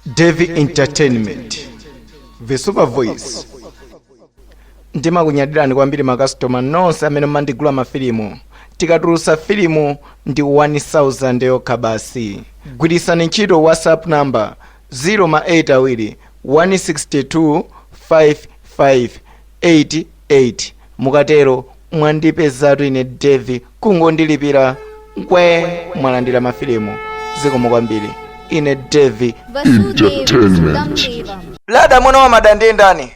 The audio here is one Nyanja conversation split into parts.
Devi Entertainment, the super voice. Ndimakunyadirani kwambiri makastoma nonse amene mmandigula mafilimu. Tikatulutsa filimu ndi 1000 yokha basi. Gwirisani ntchito WhatsApp number 082 162 5588. Mukatero mwandipezatu ine Devi, kungondilipira mwalandira mafilimu. Zikomo kwambiri. Ine Devi Entertainment. Lada mwana wa madande ndani.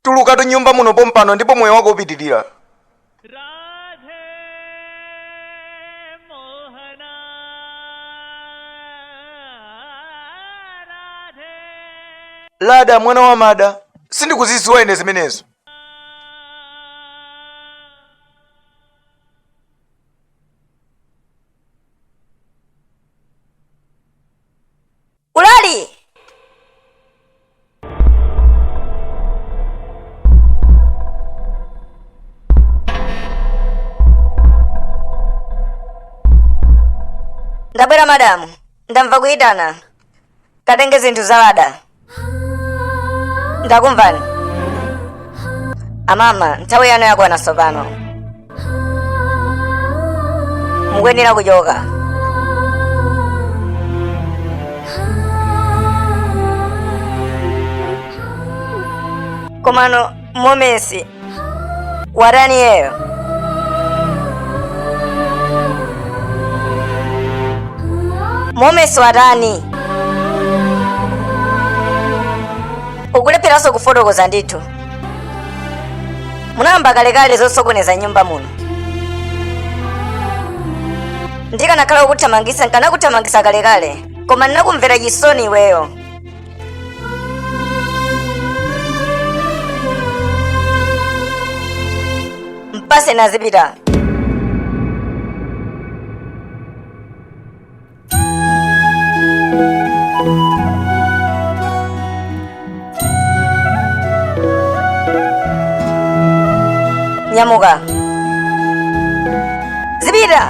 Tuluka tu nyumba muno pompano ndipo moyo wako upitirira. Lada mwana wa mada, sindikuziziwa ine zimenezo. Ulali! Ndabwera madamu, ndamva kuyitana. Katenge zinthu za Lada. Ndakumvani. Amama, nthawi yanu yakwana tsopano. Mukuyenera kuchoka. Komano momesi warani yeyo. Momesi warani ukulepheranso kufotokoza ndithu. Munayamba kalekale zosokoneza nyumba muno. Ndikanakhala kukuthamangisa nkanakuthamangisa kalekale, koma ndinakumvera chisoni iweyo. Mpase nazipita. Nyamuka. Zipita.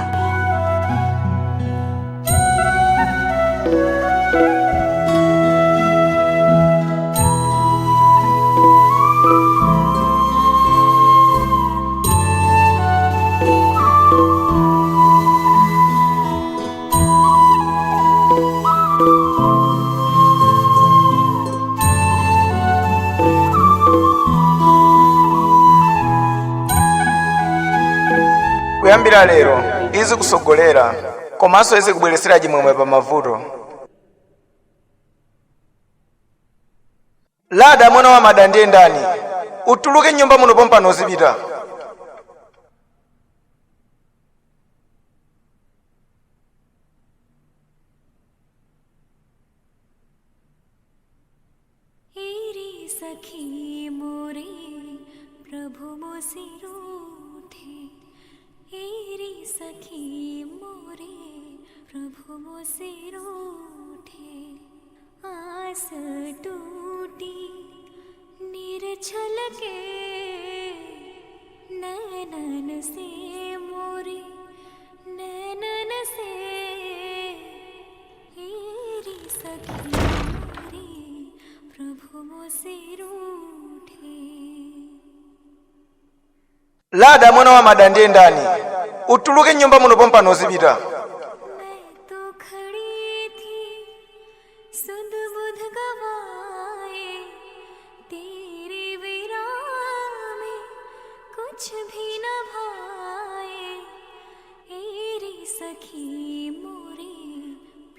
Kuyambira lero izi kusogolera komanso izi kubweresera chimwemwe pa mavuto. Lada mwana wa madande ndani, utuluke nyumba muno pompano uzipita. सखी मोरे प्रभु मोसिरो थे, हेरी सखी मोरे प्रभु मोसिरो थे। आस टूटी निरछल के नैनन से मोरे नैनन से, हेरी सखी मोरे प्रभु मोसिरो थे। Lada mwana wa madande ndani, utuluke nyumba muno pompano uzipita. मैं तो खड़ी थी सुध बुध गवाए, तेरे विराम में कुछ भी न भाए। एरी सखी मोरे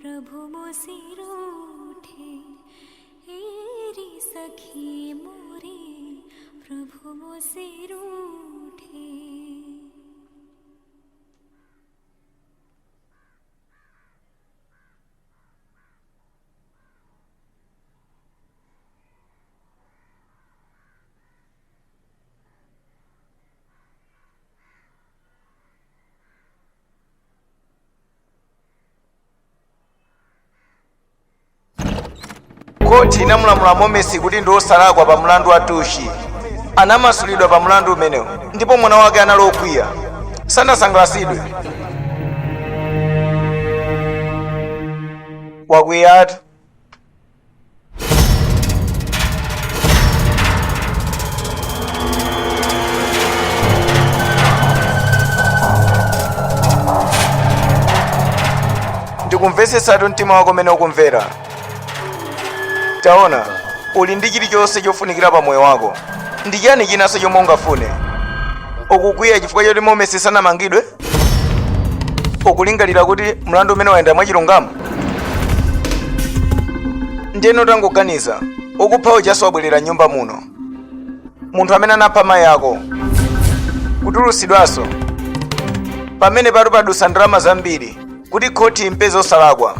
प्रभु मोसिरो थे, एरी सखी मोरे प्रभु मोसिरो थे। Koti inamulamula Momesi kuti ndi osalakwa pa mlandu wa Tushi. Anamasulidwa pa mlandu umenewu ndipo mwana wake anali okwiya. Sanasangalasidwe. wakwiyatu. Ndikumvesesatu mtima wako mene ukumvera. Taona, uli ndi chilichonse chofunikira pa moyo wako. Ndi chani chinanso chomwe ungafune? Ukukwiya chifukwa choti momwe sanamangidwe? Ukulingalira kuti mlandu umene wayenda mwachilungamo? Ndiyeno tangoganiza, ukupha ujaso wabwerera nyumba muno. Munthu amene anapha mayi ako kutulusidwanso pamene patu padusa ndalama zambiri kuti khoti impeze osalakwa.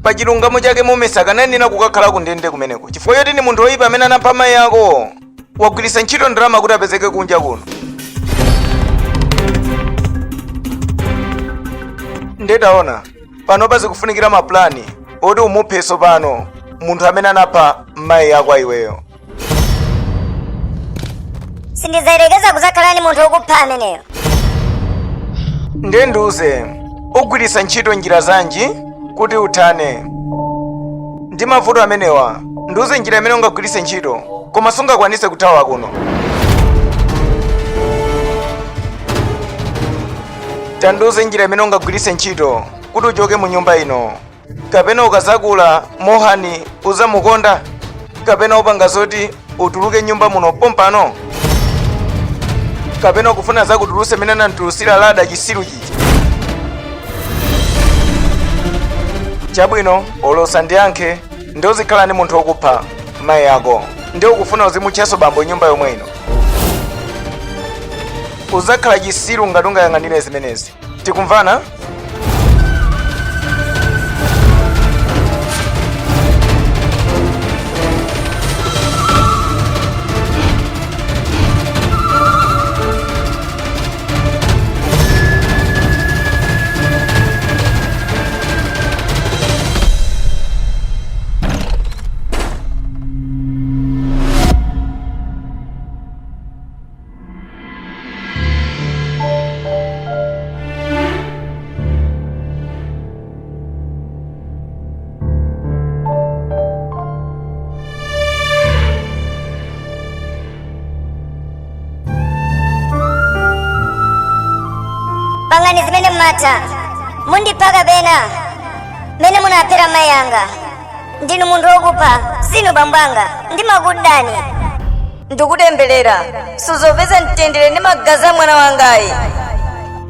Pa chilungamo chake momwe sakananena kukakhala kundende kumeneko chifukwa choti ni munthu woyipa amene anapha mayi ako. Wagwiritsa ntchito ndalama kuti apezeke kunja kuno. Ndetaona pano pazikufunikira maplani oti umupheso pano munthu amene anapha mayi ako iweyo. Sindizayerekeza kuzakhala ni munthu wokupha ameneyo. Ndenduze ugwiritsa ntchito njira zanji kuti uthane ndi mavuto amenewa? Nduze njira imene ungagwiritse ntchito koma sungakwanise kuthawa kuno. Tanduze njira imene ungagwiritse ntchito kuti uchoke mu nyumba ino. Kapena ukazakula mohani uzamukonda, kapena upanga zoti utuluke nyumba muno pompano, kapena ukufuna zakutuluse mene anantulusira lada chisiru chichi. Chabwino olosa ndiyankhe ndi uzikhala ndi munthu wokupha mayi ako ndi ukufuna uzimutchaso bambo nyumba yomwe ino. Uzakhala chisiru ngati ungayang'anire zimenezi. Tikumvana? Pangani zimene mmata mundipaka pena mene munaphera mayi anga. Ndinu munthu wokupha sinu bambwanga, ndimakudani. Ndikutemberera suzopeza mtendere ndi magazi a mwana wangayi.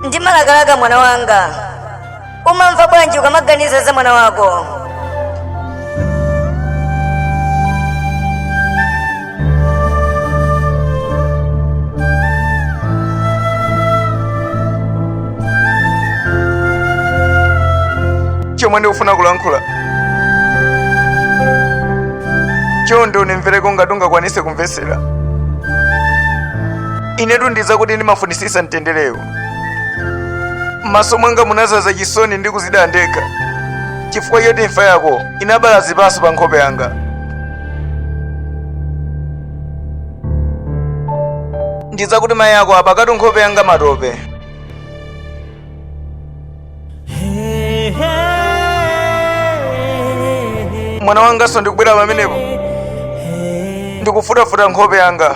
Ndimalakalaka mwana wanga. Umamva bwanji ukamaganiza za mwana wako? Chomwe ndikufuna kulankhula chonde unimvereko ngati ungakwanise kumvesera. Inetu ndiza kuti ndimafunisisa mtenderewo. M'maso mwanga munazaza chisoni ndi kuzida ndekha chifukwa choti imfa yako inabala zipaso pa nkhope yanga. Ndiza kuti mayi ako apakati nkhope yanga matope. Mwana wangaso ndikubwera pamenepo ndikufutafuta nkhope yanga.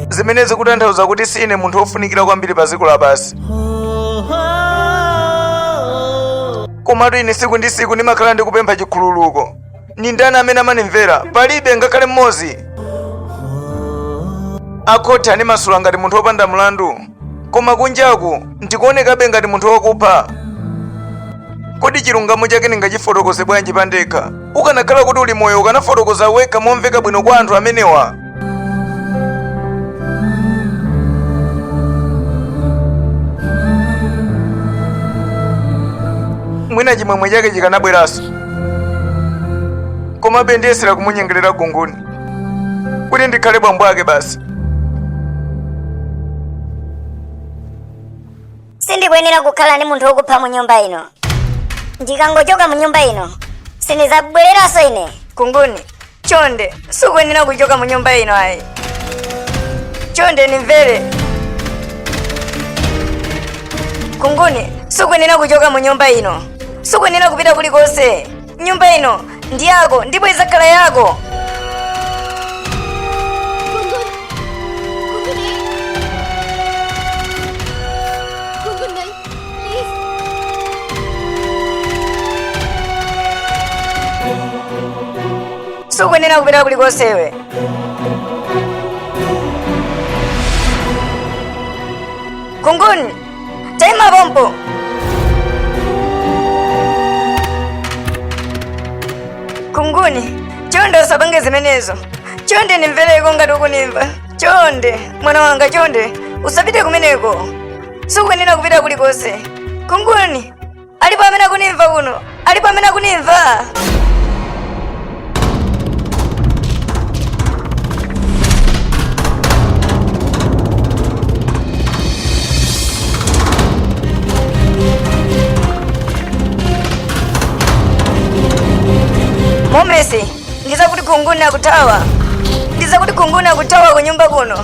Zimenezi kutanthauza kuti sine munthu wofunikira kwambiri pa dziko lapansi. Komatu ine siku ndi siku ndimakhala ndikupempha chikhululuko. Ni ndani amene amanimvera? Palibe ngakhale mmodzi. Akhoti animasula ngati munthu wopanda mlandu, koma kunjaku ndikuonekabe ngati munthu wokupha. Kodi chilungamo chake ndingachifotokoze bwanji pandekha? Ukanakhala kuti uli moyo ukanafotokoza wekha momveka bwino kwa anthu amenewa. Mwina chimwemwe chake chikanabweranso, komabe ndiyesera kumunyengerera gunguni kuti ndikhale bambo ake basi. Sindikuyenera kukhala ndi munthu wokupha mu nyumba ino. Ndikangochoka mu nyumba ino sindizabwereranso ine. Kunguni, chonde sukuyenera kuchoka mu nyumba ino ayi. Chonde nimvere. Kunguni, sukwenera kuchoka mu nyumba ino, sukwenera kupita kulikonse. Nyumba ino ndi yako ndipo izakhala yako. Gungun, please. Sukwenera kupita kulikonse iwe. Gungun, tayima pompo. Gunguni, chonde usapange zimenezo. Chonde nimvereko ngati ukunimva. Chonde, mwana wanga chonde, usapite kumeneko. Sukwenera kupita kulikonse. Gunguni, alipo amene akunimva kuno. Alipo amene akunimva. Momesi, ndiza kuti Gunguni akutawa. Ndiza kuti Gunguni akutawa ku nyumba kuno.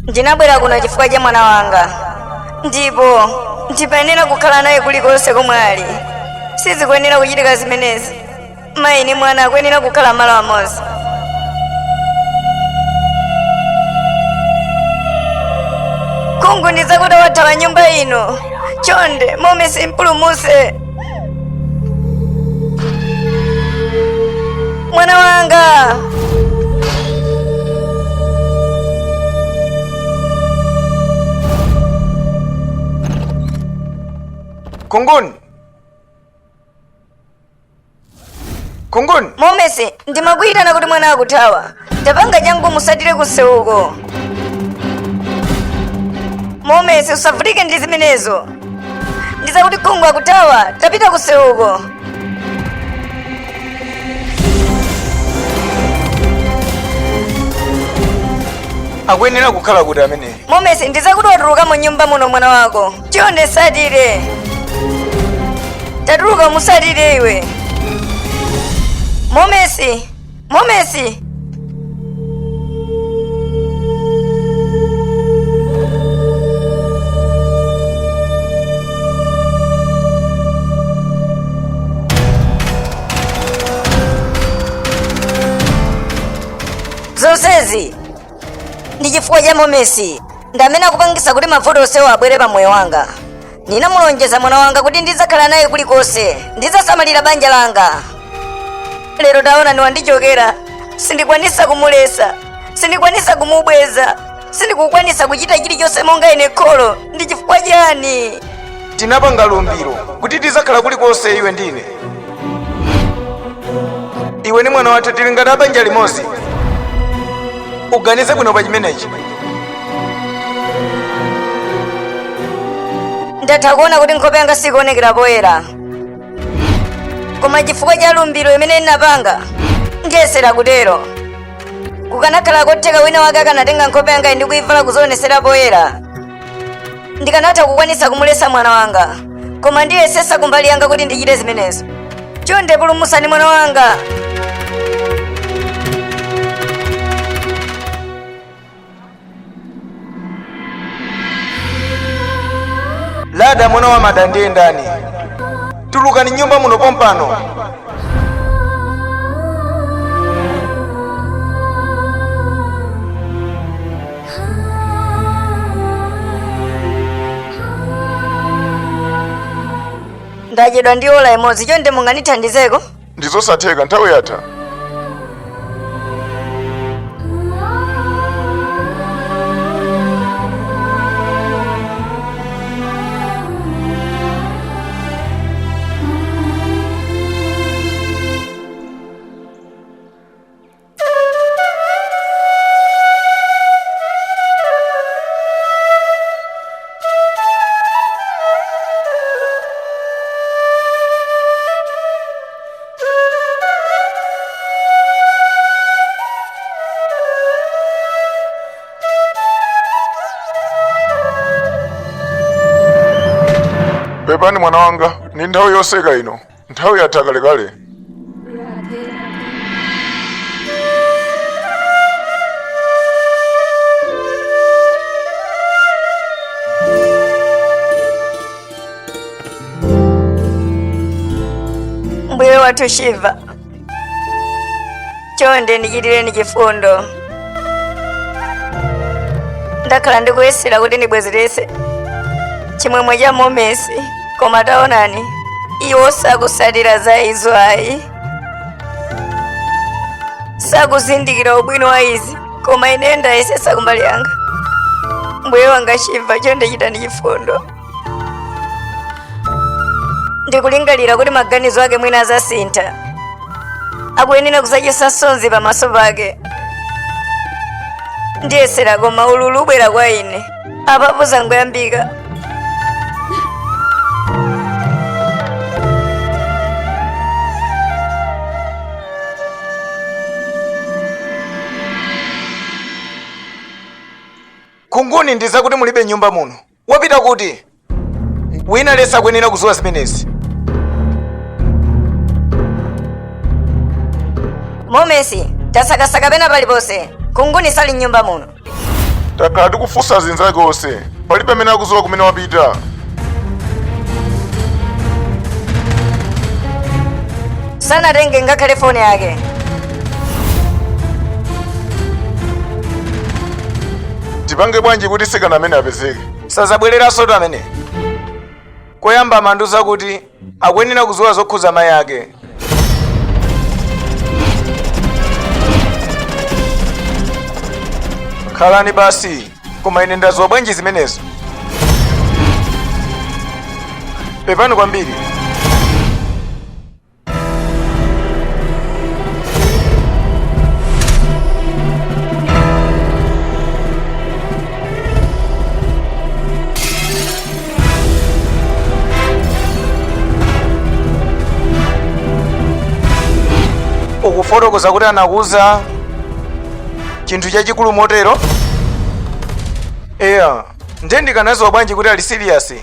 Ndinabwera kuno chifukwa cha mwana wanga, ndipo ndipayenera kukhala naye kulikonse komwe ali. Sizikuyenera kuchitika zimenezi. Mayi ni mwana akuyenera kukhala malo amodzi. Kungu ndizakuti wathawa nyumba ino. Chonde Momesi mpulumuse. Mwana wanga. Gunguni! Gunguni! Momesi, ndimakuyitana kuti mwana akuthawa. Tapanga changu musatire kuseuko. Momesi, usavutike ndi zimenezo. Ndizakuti Kungu akuthawa, tapita kuseuko. Akuyenera kukhala kuti amene. Momesi, ndizakuti watuluka mu nyumba muno mwana wako. Chonde satire. Tatuluka musatire iwe. Momesi, Momesi. Zonsezi ndi chifukwa cha Momesi. Ndamene akupangisa kuti mavuto onsewo abwere pa moyo wanga. Ninamulonjeza mwana wanga kuti ndizakhala naye kulikonse, ndizasamalira banja langa. Lero taona niwandichokera. Sindikwanisa kumulesa, sindikwanisa kumubweza, sindikukwanisa kuchita chilichonse monga ine kholo. Ndi chifukwa chani? Tinapanga lumbiro kuti tizakhala kulikonse iwe ndine. Iwe ni mwana wathu tili ngati abanja limodzi. Uganize bwino pa chimenechi. Ndatha kuona kuti nkhope yanga sikuonekera poyera. Koma chifukwa cha lumbiro imene ndinapanga, ndiyesera kutero. Kukanakhala kotheka wina wake akanatenga nkhope yanga ndi kuyivala kuzionesera poyera, ndikanatha kukwanisa kumulesa mwana wanga. Koma ndiyesesa kumbali yanga kuti ndichite zimenezo. Chonde pulumusani mwana wanga. dada mwana wa mada ndiye ndani? Tulukani nyumba muno pompano. Ndachedwa ndi ola imodzi chonde munganithandizeko? Ndizosatheka nthawi yatha. Pepani mwana wanga, ni nthawi yoseka ino. Nthawi yatha kalekale. Mbuye wathu Shiva, chonde ndichitireni chifundo. Ndakhala ndikuyesera kuti ndibwezerese chimwemwe cha Momesi, koma taonani iwo sakusalira za izo ayi. Sakuzindikira ubwino wa izi, koma ine ndayesesa kumbali yanga. Mbuye wanga Shiva, chonde chitani chifundo. Ndikulingalira kuti maganizo ake mwina azasintha. Akuyenera kuzachesa sonzi pamaso pake. Ndiyesera koma ululu ubwera kwa ine. Apapo zangoyambika. Kunguni ndiza kuti mulibe nyumba muno. Wapita kuti? Wina lesa kuyenera kuzuwa zimenezi. Momesi, tasakasaka pena paliponse. Kunguni sali nyumba muno. Takhala tikufunsa zinzake onse. Palibe amene akuzuwa kumene wapita. Sanatenge ngakhale foni yake. Tipange bwanji kuti sikana amene apezeke? Sazabwereranso to amene. Koyamba amanduza kuti akuyenera kuzuwa zokhuza mayi ake. Khalani basi, koma ine ndazuwa bwanji zimenezo. Pepani kwambiri. Ukufotokoza kuti anakuza chinthu chachikulu motero? Eya, nde ndikanaziwa bwanji kuti ali serious.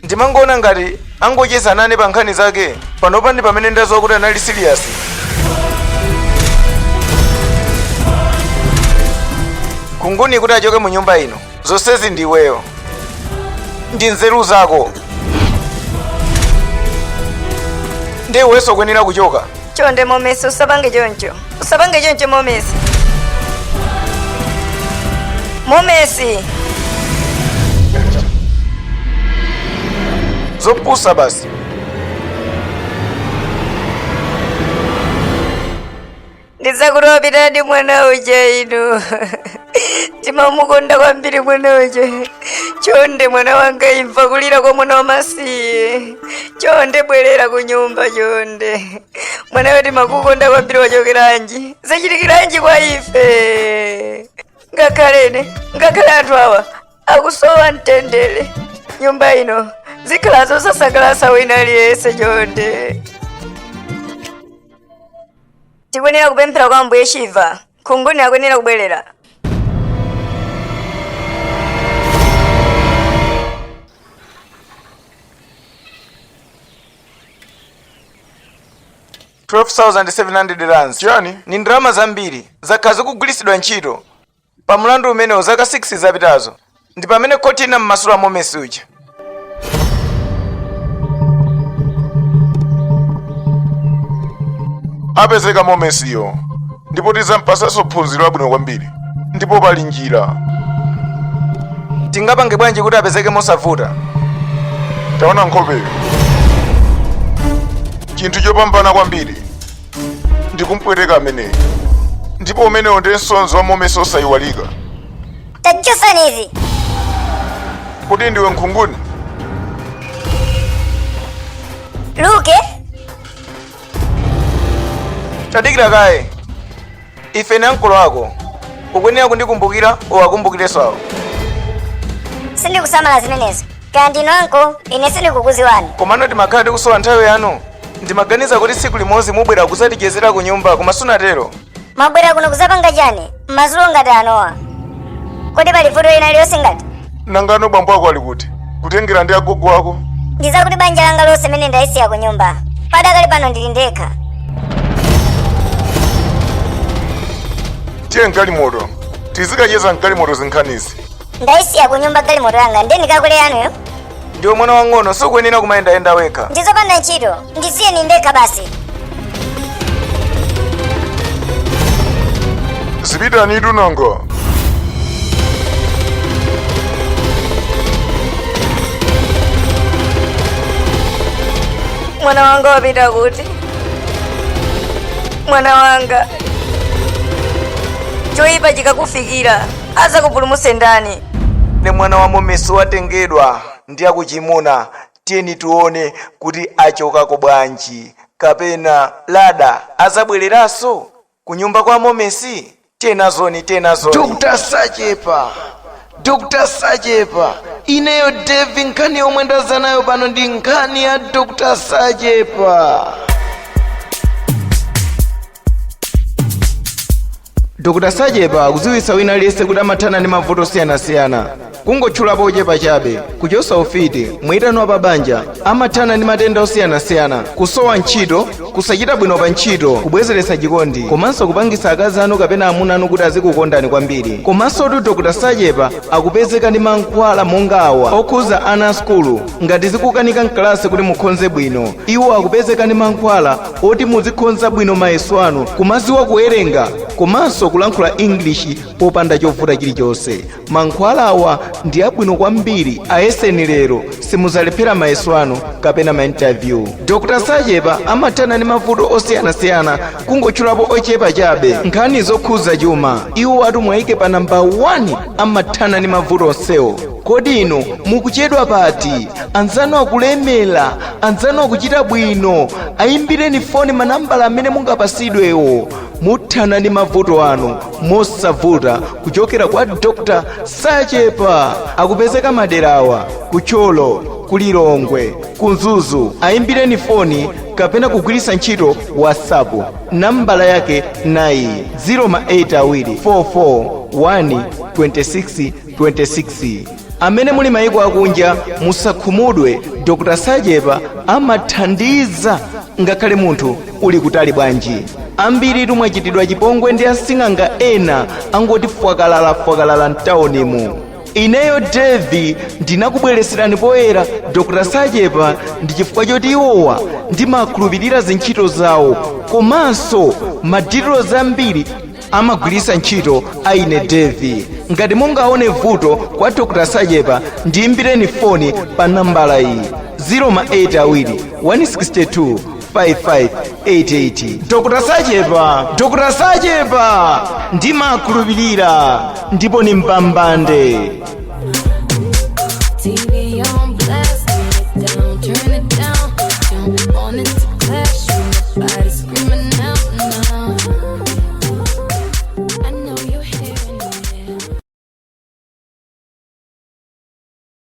Ndimangoona ngati angocheza nane pa nkhani zake. Panopa ndi pamene ndaziwa kuti anali serious. Kunguni kuti achoke mu nyumba ino. Zonsezi ndi iweyo. Ndi nzeru zako. Ndi iwenso kuyenera kuchoka. Chonde Momesi, usapange choncho. Usapange choncho Momesi. Momesi. Zopusa basi. Ndizakulopitadi mwana uja inu. Timamukonda kwambiri mwana uja. Chonde mwana wanga imva kulira kwa mwana wamasiye. Chonde bwerera ku nyumba chonde. Mwana wetu makukonda kwambiri wachokeranji. Zachitikiranji kwa ife. Ngakhale anthu awa akusowa mtendere. Nyumba ino zikhala zosasangalatsa wina aliyense chonde. Tikuyenera kupemphera kwa Ambuye Shiva. Kunguni akuyenera kubwerera. $12,700. Chiyani? Ni ndalama zambiri zakhala zikugwiritsidwa ntchito pa mlandu umenewo zaka 6 zapitazo. Ndi pamene koti ina mmasula Momesi uja. apezeka momesiyo ndipo tizampasanso phunziro labwino kwambiri ndipo pali njira. tingapange bwanji kuti apezeke mosavuta? Taona nkhopeyo, chinthu chopambana kwambiri ndikumpweteka ameneyi, ndipo umenewo ndi msonzo wa momesi osayiwalika. tachosani izi. Kuti ndiwe nkhunguni? Luke, tadikira kaye, ife ni ankolo ako, ukuyenera kundikumbukira uwakumbukirenso awo. sindikusamala zimenezo. Kaya ndinu anko, ine sindikukuziwani. komano timakhala tikusowa nthawi yanu. ndimaganiza kuti tsiku limodzi mubwera kusatichezera ku nyumba, koma sunatero. Mwabwera kuno kuzapanga chani m'madzulo ngati anowa? Kodi pali vuto lina lilonse ngati? Nangano bambo ako ali kuti kutengera ndi agogo ako? Ndizakuti banja langa lonse mene ndayisiya ku nyumba. Padakali pano ndili ndekha. Tiye mkalimoto, tizikacheza mkalimoto zinkhanizi. Ndayisiya ku nyumba galimoto yanga, ndiye ndikakule yanuyo? ndiwe mwana wang'ono, sukuyenera kumayendayenda wekha. Ndizopanda ntchito, ndisiye ndekha basi. Zipitani itu nanga. Mwana wanga wapita kuti? Mwana wanga, choyipa chikakufikira azakupulumutse ndani? ne mwana wa momesi watengedwa ndi akuchimuna. tiyeni tione kuti achokako bwanji, kapena lada azabwereranso ku nyumba kwa momesi. tenazoni. Dr. Sachepa, Dr. Sachepa, ineyo Devi, nkhani yomwe ndaza nayo pano ndi nkhani ya Dr. Sachepa. Dr. Sachepa akudziwitsa wina aliyense kuti amathana ndi mavuto osiyanasiyana. kungotchulapo ochepa chabe, kuchosa ufiti, mwitano pa banja, amathana ndi matenda osiyanasiyana, kusowa ntchito, kusachita bwino pa ntchito, kubwezeretsa chikondi, komanso kupangitsa akazi anu kapena amuna anu kuti azikukondani kwambiri. komanso Dr. Sachepa akupezeka ndi mankhwala monga awa okhuza ana a skulu ngati zikukanika mkalasi kuti mukhonze bwino. iwo akupezeka ndi mankhwala oti muzikhonza bwino mayeso anu, kumaziwa kuwerenga, komanso kulankhula English popanda chovuta chilichonse. mankhwala awa ndi abwino kwambiri, ayeseni lero simuzalephera mayeso anu kapena ma interview. Dr. Sachepa amathana ndi mavuto osiyanasiyana, kungotchulapo ochepa chabe. nkhani zokhuza chuma, iwo atu mwayike pa namba 1 amathana ndi mavuto onsewo. kodi ino mukuchedwa pati? anzanu akulemera, anzanu akuchita bwino, ayimbireni foni manambala amene mungapasidwewo. muthana ndi mavuto anu mosavuta kuchokera kwa Dr. Sachepa. akupezeka maderawa kucholo, kulilongwe, kunzuzu. ayimbireni foni kapena kugwiritsa ntchito WhatsApp. nambala yake nayi 08244122626. amene muli mayiko akunja musakhumudwe, Dr. Sachepa amathandiza ngakhale munthu uli kutali bwanji. ambiri mwachitidwa chipongwe ndi asing'anga ena angoti fwakalala mtaunimu. ineyo Devi ndinakubweretserani poyera Dr. Sachepa ndi chifukwa choti iwowa ndimakhulupirira zintchito zawo, komanso madetails ambiri amagwiritsa ntchito aine Devi. ngati mungaone vuto kwa Dr. Sachepa ndiyimbireni foni pa nambala iyi 08216255888. Dr. Sachepa ndimakhulupirira ndipo ni mpambande.